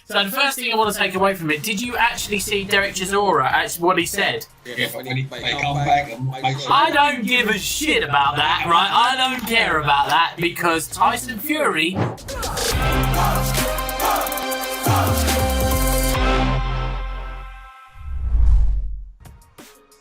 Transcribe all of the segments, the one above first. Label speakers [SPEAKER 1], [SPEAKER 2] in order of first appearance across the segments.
[SPEAKER 1] So the first thing I want to take away from it, did you actually see Derek Chisora? Actually, what he said?
[SPEAKER 2] Yeah, when they come back and make sure.
[SPEAKER 1] I don't give a shit about that, right? I don't care about that because Tyson Fury.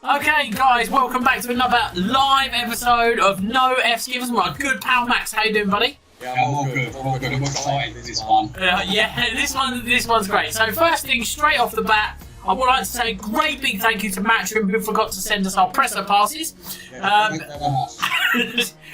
[SPEAKER 1] Okay, guys, welcome back to another live episode of No F's Given. My good pal Max, how you doing, buddy?
[SPEAKER 2] Yeah, I'm all good. I'm excited for this one.
[SPEAKER 1] Yeah, this one's great. So first thing, straight off the bat, I would like to say a great big thank you to Matchroom who forgot to send us our presser passes.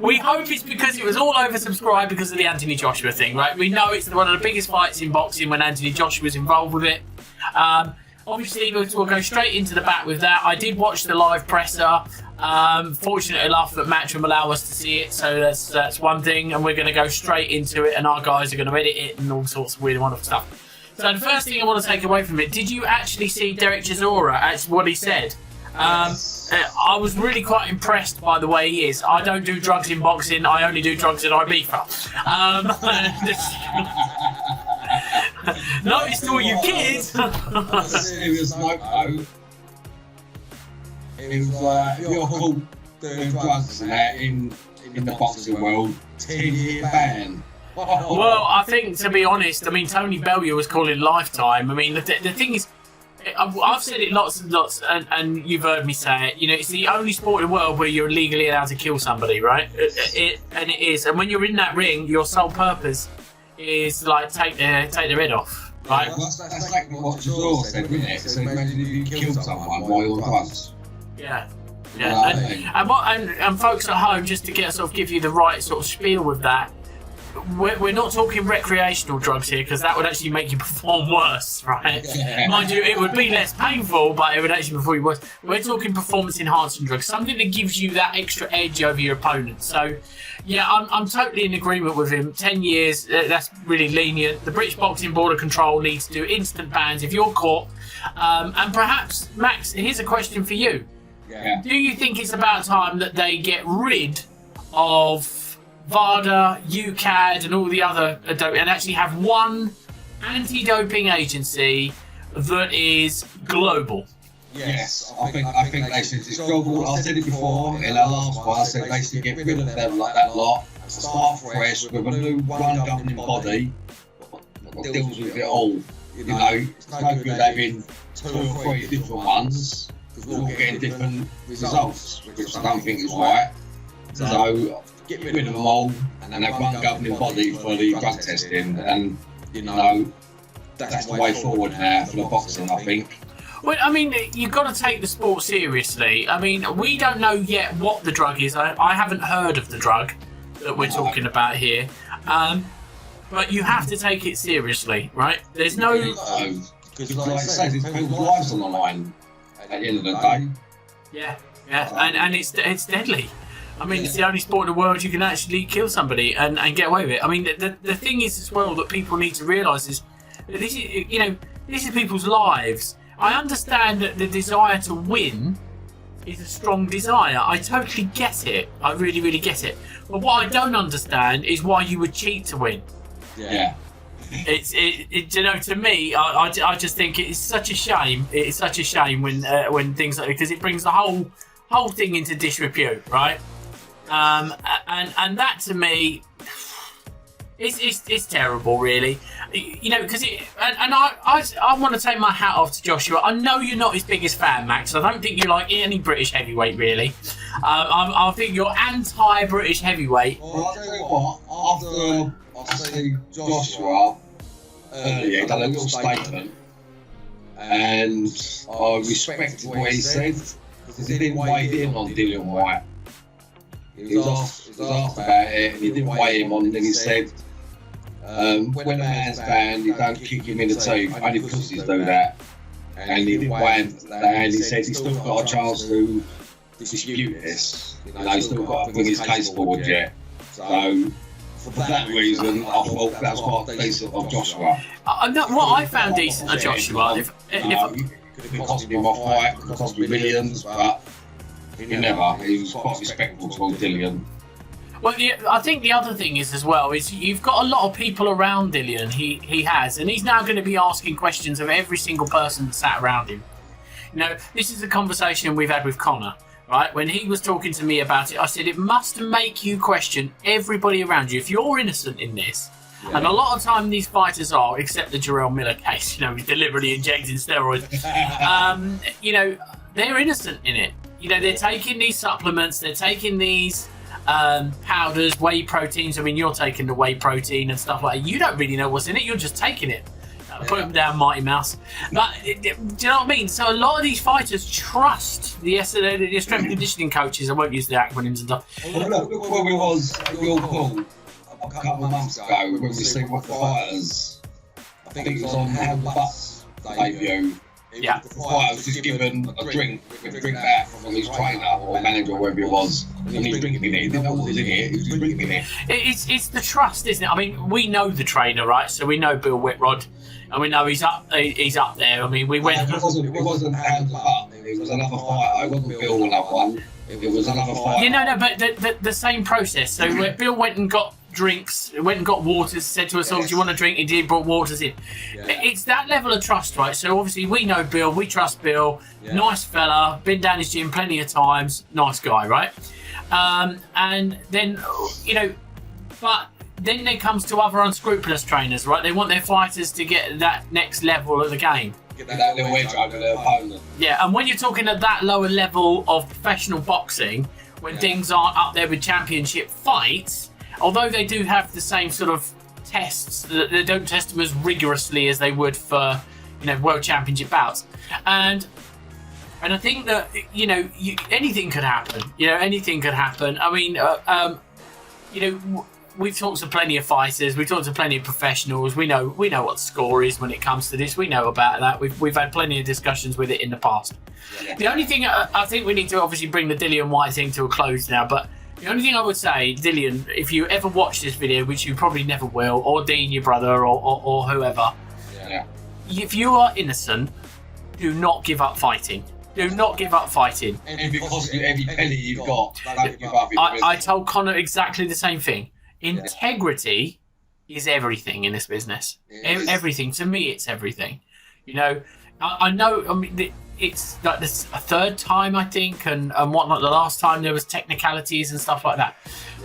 [SPEAKER 1] We hope it's because it was all oversubscribed because of the Anthony Joshua thing, right? We know it's one of the biggest fights in boxing when Anthony Joshua was involved with it. Obviously, we'll go straight into the bat with that. I did watch the live presser. Fortunate enough that Matchroom allow us to see it, so that's one thing. And we're going to go straight into it, and our guys are going to edit it and all sorts of weird and wonderful stuff. So the first thing I want to take away from it, did you actually see Derek Chisora? Actually, what he said? I was really quite impressed by the way he is. I don't do drugs in boxing. I only do drugs in Ibiza. Notice to all you kids.
[SPEAKER 2] Serious note though. It was you're caught doing drugs and that in the boxing world, 10-year ban.
[SPEAKER 1] Well, I think to be honest, I mean Tony Bellew was calling lifetime. I mean the thing is, I've said it lots and lots, and you've heard me say it. You know, it's the only sport in the world where you're legally allowed to kill somebody, right? It is, and when you're in that ring, your sole purpose is like take their head off, right?
[SPEAKER 2] Yeah, that's like what Chisora said, isn't it? So imagine if you killed someone while you're on drugs.
[SPEAKER 1] Yeah. And folks at home, just to give you the right sort of spiel with that, we're not talking recreational drugs here because that would actually make you perform worse, right? Mind you, it would be less painful, but it would actually perform you worse. We're talking performance-enhancing drugs, something that gives you that extra edge over your opponent. So, yeah, I'm totally in agreement with him. 10 years, that's really lenient. The British Boxing Board of Control needs to do instant bans if you're caught. And perhaps, Max, here's a question for you.
[SPEAKER 2] Yeah.
[SPEAKER 1] Do you think it's about time that they get rid of VADA, UCAD and all the other and actually have one anti-doping agency that is global?
[SPEAKER 2] Yes, I think they should. It's global. I said it before in our last one. I said they should get rid of them like that lot. Start fresh with a new one governing body that deals with it all. You know, it's no good having 2 or 3 different ones because we're all getting different results, which I don't think is right. So get rid of them all and have one governing body for the drug testing, and you know that's the way forward now for the boxing, I think.
[SPEAKER 1] Well, I mean, you've got to take the sport seriously. I mean, we don't know yet what the drug is. I haven't heard of the drug that we're talking about here. But you have to take it seriously, right? There's no...
[SPEAKER 2] Because like I said, it's people's lives on the line at the end of the day.
[SPEAKER 1] Yeah, and it's deadly. I mean, it's the only sport in the world you can actually kill somebody and get away with it. I mean, the thing is as well that people need to realise is that this is people's lives. I understand that the desire to win is a strong desire. I totally get it. I really, really get it. But what I don't understand is why you would cheat to win.
[SPEAKER 2] Yeah.
[SPEAKER 1] You know, to me, I just think it's such a shame. It's such a shame when things like, because it brings the whole thing into disrepute, right? And that to me, it's terrible, really. You know, because I want to take my hat off to Joshua. I know you're not his biggest fan, Max. I don't think you like any British heavyweight, really. I think you're anti-British heavyweight.
[SPEAKER 2] Well, I'll tell you what, after I see Joshua earlier, he done a little statement, and I respected what he said, because he didn't weigh in on Dillian Whyte. He was asked about it, and he didn't weigh him on it, and he said, when a man's banned, you don't kick him in the teeth, only pussies do that. And he didn't weigh him, and he said he's still got a chance to dispute this. You know, he's still got to bring his case forward yet. So, for that reason, I thought that was quite decent of Joshua.
[SPEAKER 1] What I found decent of Joshua,
[SPEAKER 2] it could have cost him my fight, could have cost me millions, but he never. He was quite respectful towards Dillian.
[SPEAKER 1] Well, I think the other thing is as well is you've got a lot of people around Dillian. He has, and he's now going to be asking questions of every single person that sat around him. You know, this is a conversation we've had with Connor, right? When he was talking to me about it, I said it must make you question everybody around you if you're innocent in this. Yeah. And a lot of time these fighters are, except the Jarrell Miller case, you know, he's deliberately injecting steroids. You know, they're innocent in it. You know, they're taking these supplements, they're taking these powders, whey proteins. I mean, you're taking the whey protein and stuff like that. You don't really know what's in it, you're just taking it. Put them down, Mighty Mouse. But do you know what I mean? So a lot of these fighters trust the strength and conditioning coaches. I won't use the acronyms and stuff.
[SPEAKER 2] Well, look where we was at your pool a couple of months ago when we seen what the fighters. I think it was on Howard Butt's debut.
[SPEAKER 1] Yeah.
[SPEAKER 2] The fighter was just given a drink that from his trainer or manager or whoever it was, and he was drinking it. He didn't know what was in it. He was just drinking it.
[SPEAKER 1] It's the trust, isn't it? I mean, we know the trainer, right? So we know Bill Whitrod, and we know he's up there. I mean, we went.
[SPEAKER 2] It wasn't Howard Butt. It was another fighter. It wasn't Bill on that one. It was another fighter.
[SPEAKER 1] Yeah, no, but the same process. So where Bill went and got drinks, went and got waters, said to us, "Oh, do you want a drink?" He did, brought waters in. Yeah. It's that level of trust, right? So obviously we know Bill, we trust Bill, nice fella, been down his gym plenty of times, nice guy, right? And then, you know, but then there comes to other unscrupulous trainers, right? They want their fighters to get that next level of the game.
[SPEAKER 2] Get that little edge over their opponent.
[SPEAKER 1] Yeah, and when you're talking at that lower level of professional boxing, when things aren't up there with championship fights, although they do have the same sort of tests, they don't test them as rigorously as they would for, you know, world championship bouts. And I think that, you know, anything could happen. You know, anything could happen. I mean, you know, we've talked to plenty of fighters, we've talked to plenty of professionals. We know what the score is when it comes to this. We know about that. We've had plenty of discussions with it in the past. Yeah. The only thing I think we need to obviously bring the Dillian Whyte thing to a close now, but the only thing I would say, Dillian, if you ever watch this video, which you probably never will, or Dean, your brother, or whoever, if you are innocent, do not give up fighting. Do not give up fighting.
[SPEAKER 2] And if it costs you every penny you've got, don't give up.
[SPEAKER 1] I told Connor exactly the same thing. Integrity is everything in this business. Everything. To me, it's everything. You know, I know, I mean, it's like this a third time, I think, and whatnot. The last time there was technicalities and stuff like that.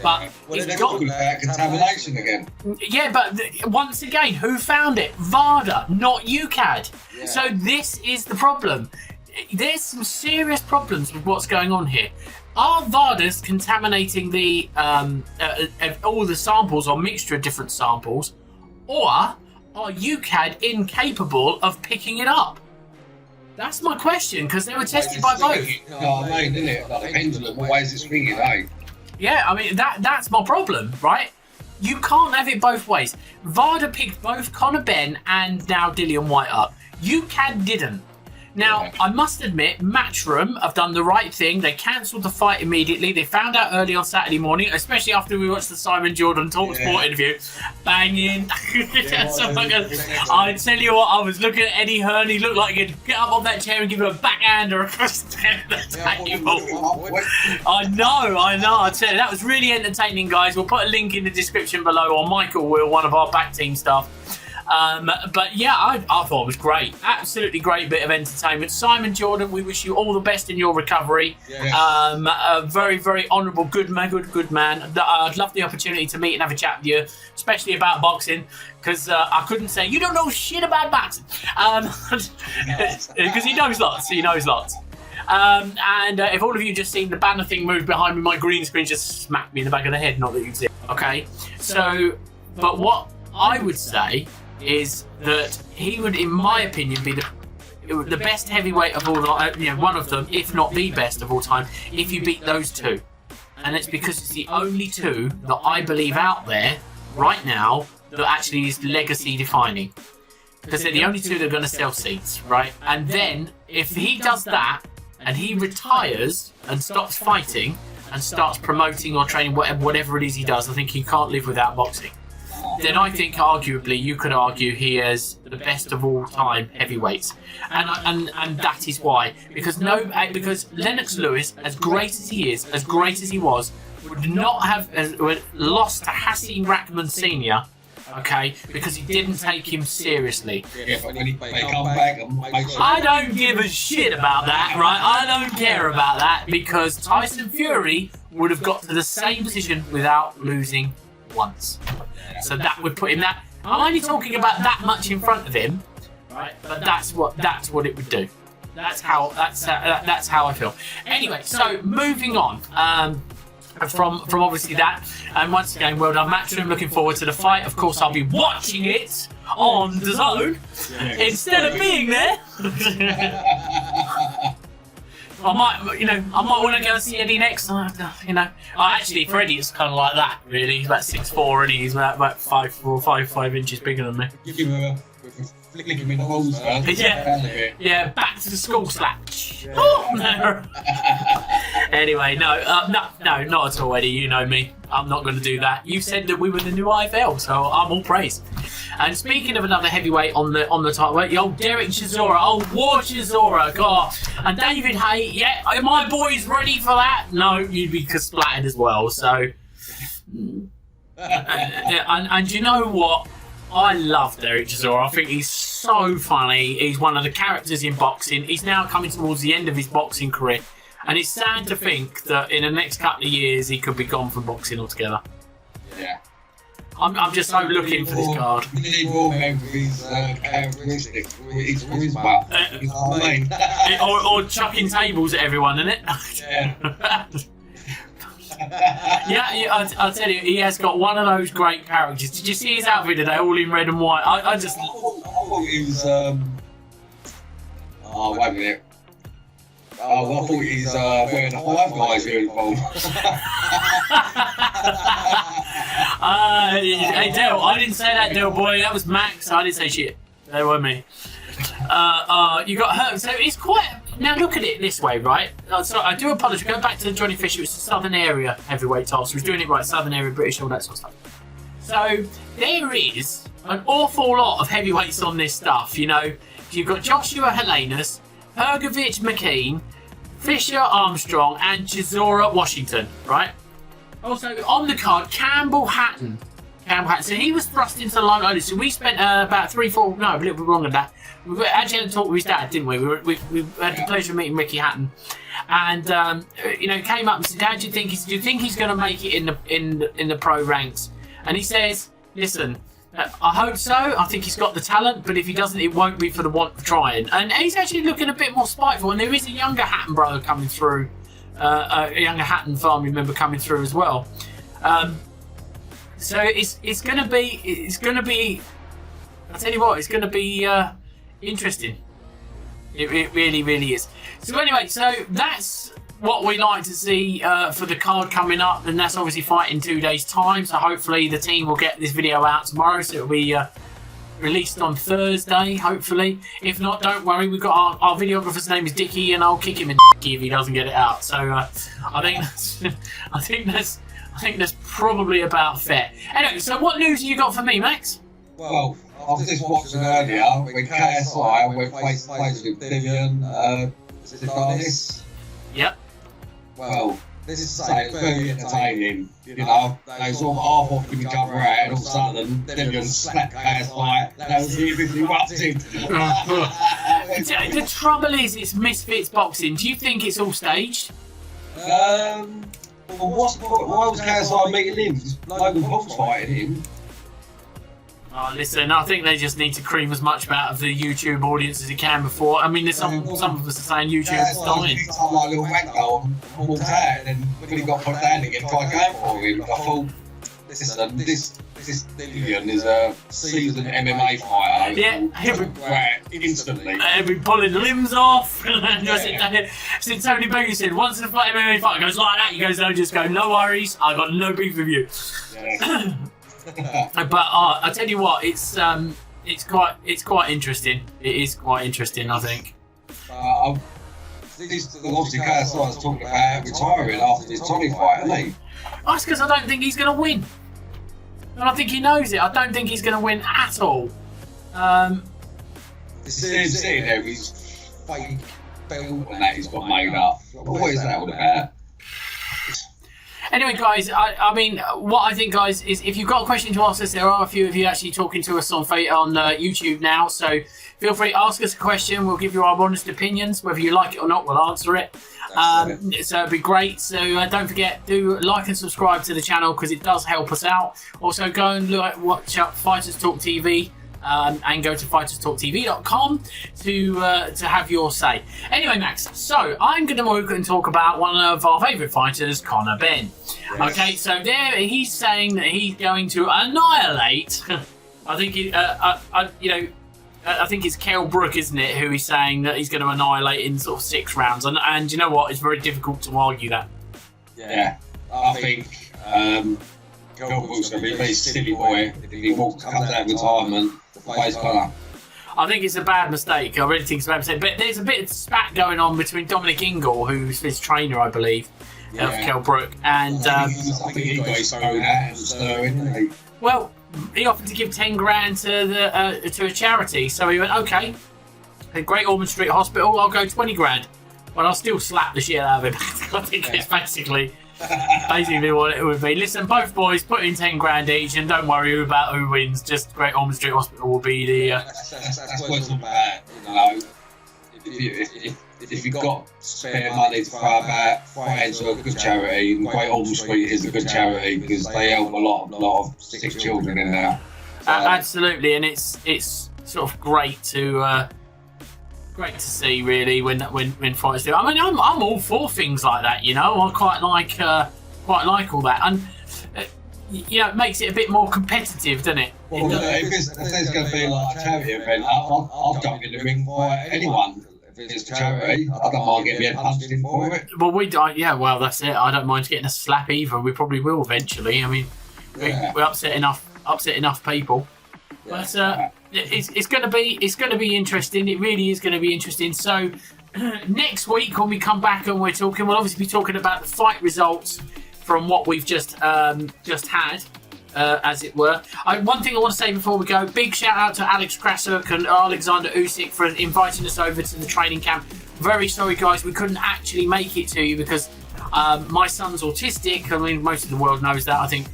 [SPEAKER 1] But it's got
[SPEAKER 2] contamination again.
[SPEAKER 1] Yeah, but once again, who found it? VADA, not UCAD. Yeah. So this is the problem. There's some serious problems with what's going on here. Are VADAs contaminating the all the samples or mixture of different samples, or are UCAD incapable of picking it up? That's my question, because they were tested by both.
[SPEAKER 2] Oh, I mean, isn't it? Like the pendulum, why is it swinging, eh?
[SPEAKER 1] Yeah, I mean, that's my problem, right? You can't have it both ways. VADA picked both Conor Benn and now Dillian Whyte up. UCAD didn't. Now, I must admit, Matchroom have done the right thing. They cancelled the fight immediately. They found out early on Saturday morning, especially after we watched the Simon Jordan TalkSport interview. Banging. I tell you what, I was looking at Eddie Hearn. He looked like he'd get up on that chair and give him a backhander across the table. I know. I tell you, that was really entertaining, guys. We'll put a link in the description below, or Michael will, one of our back team staff. But yeah, I thought it was great. Absolutely great bit of entertainment. Simon Jordan, we wish you all the best in your recovery. Yeah. A very, very honourable, good man. I'd love the opportunity to meet and have a chat with you, especially about boxing, because I couldn't say you don't know shit about boxing, because he knows lots. And if all of you just seen the banner thing move behind me, my green screen just smacked me in the back of the head. Not that you'd see it. Okay, so, but what I would say is that he would, in my opinion, be the best heavyweight of all, one of them, if not the best of all time, if you beat those two. And it's because it's the only two that I believe out there right now that actually is legacy defining. Because they're the only two that are going to sell seats, right? And then, if he does that, and he retires and stops fighting and starts promoting or training, whatever it is he does, I think he can't live without boxing. Then I think arguably you could argue he is the best of all time heavyweights, and that is why, because Lennox Lewis, as great as he is, as great as he was would not have lost to Hasim Rahman Sr., okay, because he didn't take him seriously.
[SPEAKER 2] Yeah, but when they come back and make sure...
[SPEAKER 1] I don't give a shit about that, right? I don't care about that, because Tyson Fury would have got to the same position without losing once. So that would put him that... I'm only talking about that much in front of him, right? But that's what it would do. That's how I feel. Anyway, so moving on from obviously that, and once again, well done, Matchroom. Looking forward to the fight. Of course, I'll be watching it on the zone instead of being there. I might want to go and see Eddie next. Actually, for Eddie, it's kind of like that. Really, he's about 6'4", and he's about 5 inches bigger than me.
[SPEAKER 2] Give him a flick him in the balls, man.
[SPEAKER 1] Yeah, back to the school slap. Oh, no. Anyway, no, not at all, Eddie. You know me. I'm not going to do that. You said that we were the new IFL, so I'm all praise. And speaking of another heavyweight on the title weight, the old Derek Chisora, old War Chisora, God, and David Hay. Yeah, are my boys ready for that? No, you'd be splattered as well. So, and you know what? I love Derek Chisora. I think he's so funny. He's one of the characters in boxing. He's now coming towards the end of his boxing career. And it's sad to think that in the next couple of years he could be gone from boxing altogether.
[SPEAKER 2] Yeah.
[SPEAKER 1] I'm just so looking for this card.
[SPEAKER 2] We need more men with his characteristics, his charisma.
[SPEAKER 1] Or chucking tables at everyone, innit?
[SPEAKER 2] Yeah.
[SPEAKER 1] Yeah, I'll tell you, he has got one of those great characters. Did you see his outfit today, all in red and white? I just...
[SPEAKER 2] I thought he was... Oh, wait a minute. Oh, I thought he's wearing a Five Guys uniform.
[SPEAKER 1] Hey, Del, I didn't say that, Del boy. That was Max. I didn't say shit. That wasn't me. You got hurt. So it's quite... Now look at it this way, right? So I do apologise. Go back to Johnny Fisher. It's the Southern Area heavyweight title. So he was doing it right. Southern Area, British, all that sort of stuff. So there is an awful lot of heavyweights on this stuff. You know, you've got Joshua Helenius, Hrgovic McKean, Fisher Armstrong, and Chisora Washington, right? Also on the card, Campbell Hatton. So he was thrust into the limelight. So we spent about a little bit longer than that. We actually had a talk with his dad, didn't we? We had the pleasure of meeting Ricky Hatton, and came up and said, "Dad, do you think he's going to make it in the pro ranks?" And he says, "Listen, I hope so. I think he's got the talent, but if he doesn't, it won't be for the want of trying." And he's actually looking a bit more spiteful. And there is a younger Hatton brother coming through, a younger Hatton family member coming through as well. So it's going to be. I tell you what, it's going to be interesting. It really, really is. So anyway, so that's what we like to see for the card coming up, and that's obviously fighting 2 days' time. So hopefully the team will get this video out tomorrow, so it'll be released on Thursday, hopefully. If not, don't worry, we've got our videographer's name is Dickie, and I'll kick him in the Dickie if he doesn't get it out. So I think that's probably about fair. Anyway, so what news have you got for me, Max?
[SPEAKER 2] Well, I was just watching earlier when KSI went face to face with Dillian Whyte.
[SPEAKER 1] Yep.
[SPEAKER 2] Well, this is very entertaining. You know, they sort of half off with each other out, and all of a sudden Dillian slapped KSI. That was even erupted.
[SPEAKER 1] The trouble is, it's Misfits boxing. Do you think it's all staged?
[SPEAKER 2] Well, why was KSI meeting him? Logan Paul's fighting him.
[SPEAKER 1] Oh, listen, I think they just need to cream as much out of the YouTube audience as they can before. I mean, there's some of us are saying YouTube is dying.
[SPEAKER 2] He told like a little ragdoll and walked out, and then when he got put down again, tried going for him. I thought, listen, this Dillian is a seasoned MMA fighter.
[SPEAKER 1] Yeah, he'll
[SPEAKER 2] be instantly.
[SPEAKER 1] He'll be pulling limbs off. Since Tony Baker said, once the MMA fighter goes like that, he goes, no worries, I got no beef with you. Yeah. But I tell you what, it's quite interesting. It is quite interesting, I think.
[SPEAKER 2] Obviously, KSI's talking about retiring after this Tommy fight, isn't he?
[SPEAKER 1] That's because I don't think he's going to win. And I think he knows it. I don't think he's going to win at all.
[SPEAKER 2] Sitting there, his fake belt and that he's got made up. What is that all about?
[SPEAKER 1] Anyway, guys, I mean, what I think, guys, is if you've got a question to ask us, there are a few of you actually talking to us on YouTube now, so feel free to ask us a question. We'll give you our honest opinions. Whether you like it or not, we'll answer it. So it'd be great. So don't forget, do like and subscribe to the channel because it does help us out. Also, go and watch up Fighters Talk TV. And go to FighterstalkTV.com to have your say. Anyway, Max, so I'm going to move and talk about one of our favourite fighters, Conor Benn. Yes. Okay, so there he's saying that he's going to annihilate. I think I think it's Kell Brook, isn't it, who he's saying that he's going to annihilate in sort of 6 rounds. And you know what? It's very difficult to argue that.
[SPEAKER 2] Yeah, I think Kell Brook's going to be a very silly boy if he comes out of retirement.
[SPEAKER 1] I think it's a bad mistake. I really think it's a bad mistake. But there's a bit of spat going on between Dominic Ingle, who's his trainer, I believe, of Kell Brook, and
[SPEAKER 2] I think he got his phone out and
[SPEAKER 1] well, he offered to give 10 grand to a charity, so he went, okay, at Great Ormond Street Hospital, I'll go 20 grand, but I'll still slap the shit out of him. I think it's basically what it would be. Listen, both boys put in 10 grand each, and don't worry about who wins. Just Great Ormond Street Hospital will be the.
[SPEAKER 2] That's what it's about. You know, if you've got spare money to throw into a good charity, Great Ormond Street is a good charity because they help a lot of sick children in there. So,
[SPEAKER 1] absolutely, and it's sort of great to see, really, when fighters do. I mean, I'm all for things like that, you know. I quite like all that, and you know, it makes it a bit more competitive, doesn't it?
[SPEAKER 2] Well, if there's going to be like a charity event, I'll jump in the ring for anyone. If it's a charity, I don't mind getting my head punched in for it.
[SPEAKER 1] Well, well, that's it. I don't mind getting a slap either. We probably will eventually. I mean, we upset enough people. But it's going to be interesting. It really is going to be interesting. So next week when we come back and we'll obviously be talking about the fight results from what we've just had, as it were. One thing I want to say before we go: big shout out to Alex Krasuk and Alexander Usyk for inviting us over to the training camp. Very sorry, guys, we couldn't actually make it to you because my son's autistic. I mean, most of the world knows that. I think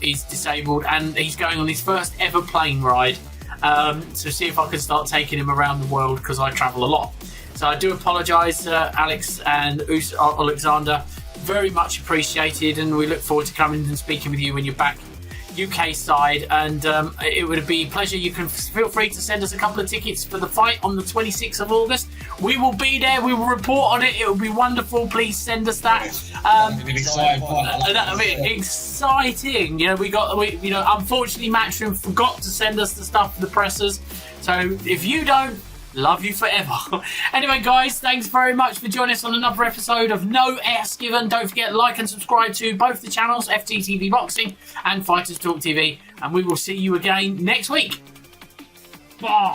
[SPEAKER 1] he's disabled, and he's going on his first ever plane ride to see if I can start taking him around the world because I travel a lot. So I do apologise, Alex and Alexander. Very much appreciated, and we look forward to coming and speaking with you when you're back UK side, and it would be a pleasure. You can feel free to send us a couple of tickets for the fight on the 26th of August. We will be there. We will report on it. It will be wonderful. Please send us that. Exciting. You know, unfortunately, Matchroom forgot to send us the stuff for the pressers. So if you don't, love you forever. Anyway, guys, thanks very much for joining us on another episode of No S Given. Don't forget, like and subscribe to both the channels, FTTV Boxing and Fighters Talk TV, and we will see you again next week. Bye.